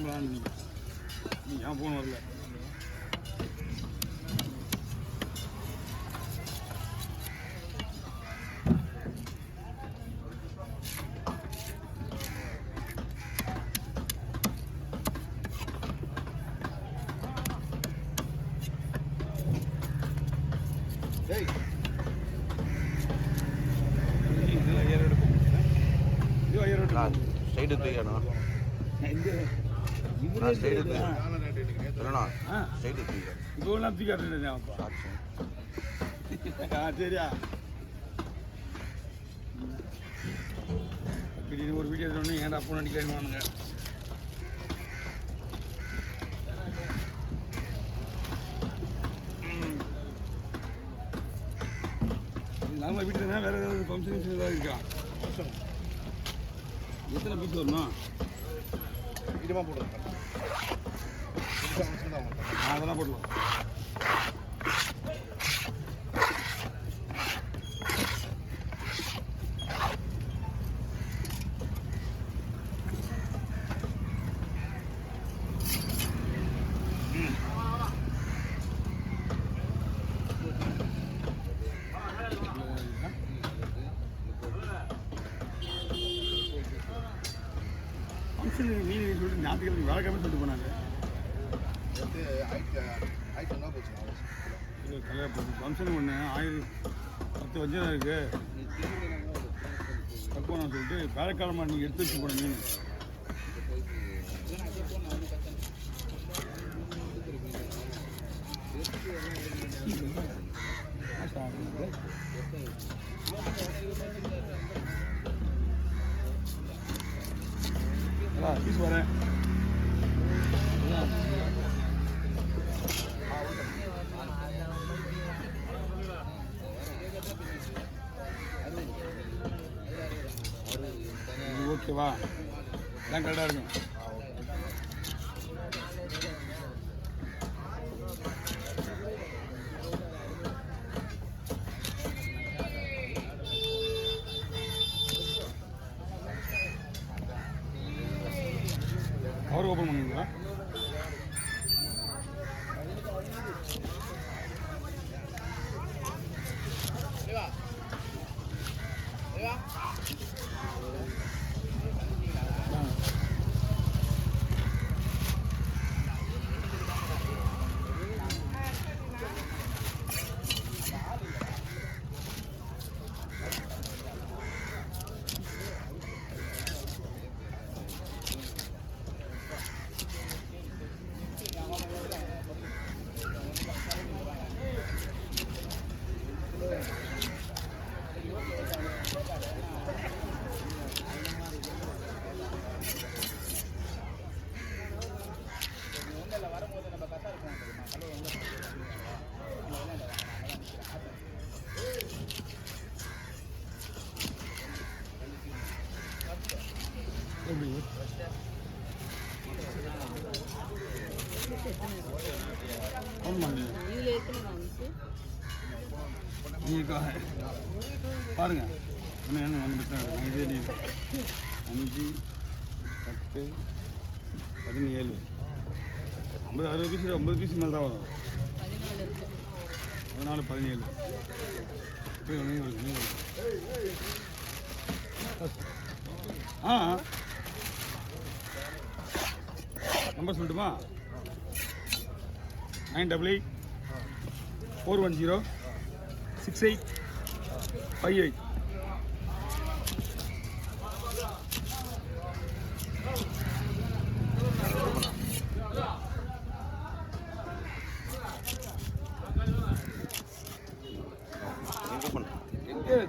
நீ ஏன் ஃபோன் வரல? ஸ்ட்ரைட்டு தூக்கணும். ஸ்ட்ரைட்டு தூக்கணும். ஸ்ட்ரைட்டு தூக்க இப்போலாம் தூக்கிட்டேன். சரியா திடீர்னு ஒரு வீடியோ சொன்னீங்க, ஏன்டா ஃபோன் அடிக்கணுவானுங்க. நம்ம வீட்டில் வேறு ஏதாவது ஃபங்க்ஷன் ஏதாவது இருக்கா? எத்தனை பீஸ் வரணும்? இதுமா போடுறேன். அதெல்லாம் போடலாம். மீன் சொல்லிட்டு ஞாபகம் வேலைக்காம சொல்லிட்டு போனாங்க. ஃபங்க்ஷன் ஒன்று 1010 வஞ்சனம் இருக்கு தப்போனா சொல்லிட்டு வேலைக்காலமாக நீங்கள் எடுத்து வச்சு போன மீன். பீஸ் வரேன். ஓகேவா? எல்லாம் கரெக்டாக இருக்கும். கவர் ஓப்பன் பண்ணுங்களா? பாருங்க என்ன வந்துட்டு 5 5 10 17 50 60 பீஸ் 50 பீஸ் மேலே தான் வரும். 14 17 நம்பர் சொல்லட்டுமா? 988 410 6858.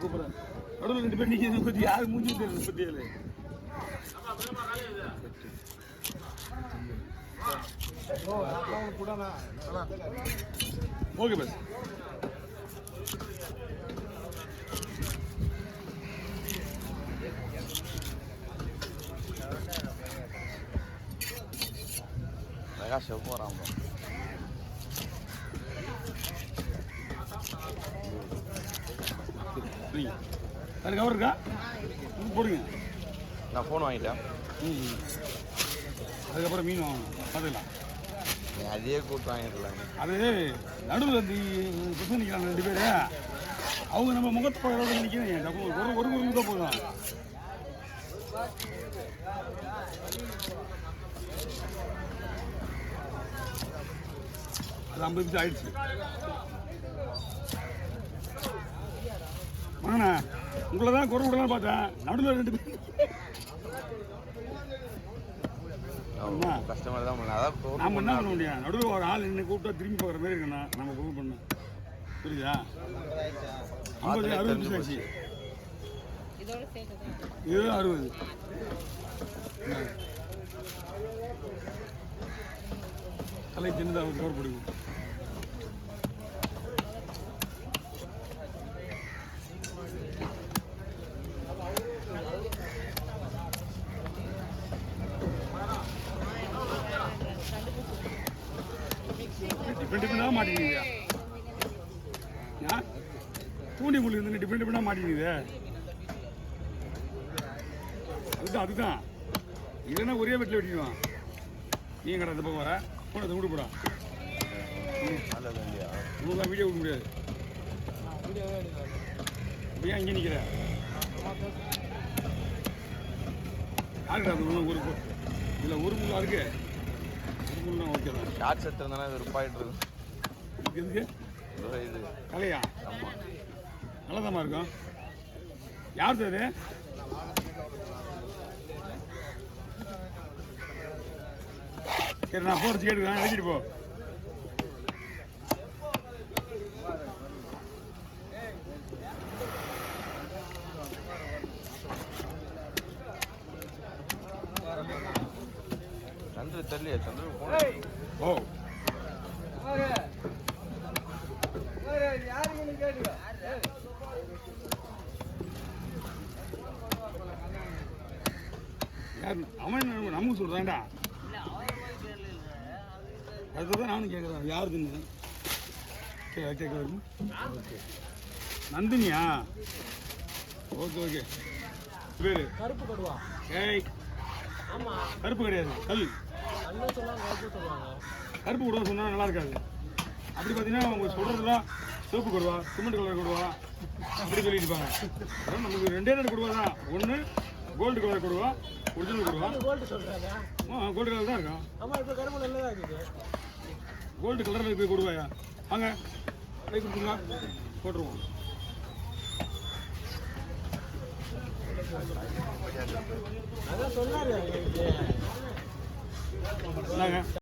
கூப்பிட்றேன். நடுவில் 2 பேர் நீங்கள் 36 மூஞ்சி 37. Okay bus. போகிறான் அது கவர் இருக்கா? போடுங்க. நான் ஃபோன் வாங்கிட்டேன். அதுக்கப்புறம் மீன் வாங்கணும் பார்த்துக்கலாம். நீ அதையே கூப்பிட்டு வாங்கிடலாம். அது நடுவில் புதுசு நிற்கிறாங்க 2 பேர். அவங்க நம்ம முகத்தை பார்க்குறவங்க நிற்கிறேன். ஒரு ஒரு முறை தான் போதும். அது 50 நிமிஷம் ஆயிடுச்சு. வாங்கண்ணா, உங்களை தான் குறை விடலாம் பார்த்தேன். நடுவில் 2 பேர். கஸ்டமர் தான் பண்ண. அதான் நாம் என்ன பண்ண முடியும்? நடுவில் ஒரு ஆள் என்ன கூப்பிட்டா திரும்பி பார்க்குற மாதிரி இருக்குண்ணா. நம்ம பொருள் பண்ண புரியுதா? 50 60 நிமிஷம் ஆச்சு. இது 60. தலை சின்னதாக கவர் பிடிக்கும். டிஃப்ரெண்டாக மாட்டிக்கிங்க. பூண்டி முள்ளு இருந்து டிஃப்ரெண்டாக மாட்டிக்கிது. அதுதான் இல்லைன்னா ஒரே வீட்டில் வெட்டிடுவான். நீ கடை அந்த பக்கம் வர போன அதை விடு போடா. உங்களுக்கு வீடியோ விட முடியாது. ஏன் இங்கே நிற்கிற? யாருக்கா அது ஒரு இல்லை ஒரு முள்ளா இருக்கு. ஒரு முள்ளா ஓகே தான். ஷார்ட்ஸ் எடுத்துருந்தானே அது ரூபாயிட்டு இருக்கும். எதுக்கு இது கலையா? ஆமாம், நல்லதாம்மா இருக்கும். யார் சார் இது? சரி, நான் போகிறச்சு கேட்டுக்கிறேன். எழுதிட்டு போ. சந்திர தெரியலையா? சந்திர போன ஓ அவன் நமக்கு சொல்கிறான்டா. அதுதான் நானும் கேட்குறேன். யாருதுன்னு கேட்குறது. ஓகே, நந்தினியா? Okay okay. பேர் கருப்பு கடுவா. ஏய், கருப்பு கிடையாது, கல். கருப்பு கொடுவா சொன்னால் நல்லா இருக்காது. அப்படி பார்த்தீங்கன்னா அவங்க சொல்கிறதுலாம் சிவப்பு கொடுவா, சிமெண்ட் கலர் கொடுவா அப்படி சொல்லிட்டு இருப்பாங்க. அதான் நமக்கு 2 கொடுவா தான். ஒன்று கோல்டு கலர் கொடுவா, ஒரிஜினல் கொடுவா. கோல்டு சொல்றாங்க. கோல்டு கலர் தான் இருக்கும். ஆமா, இப்போ கருப்பு நல்லா தான் இருக்குது. கோல்டு கலரில் போய் கொடுவாயா? வாங்க கை கொடுத்துங்களா, போட்டுருவோம். அதான் சொன்னாரு. என்னங்க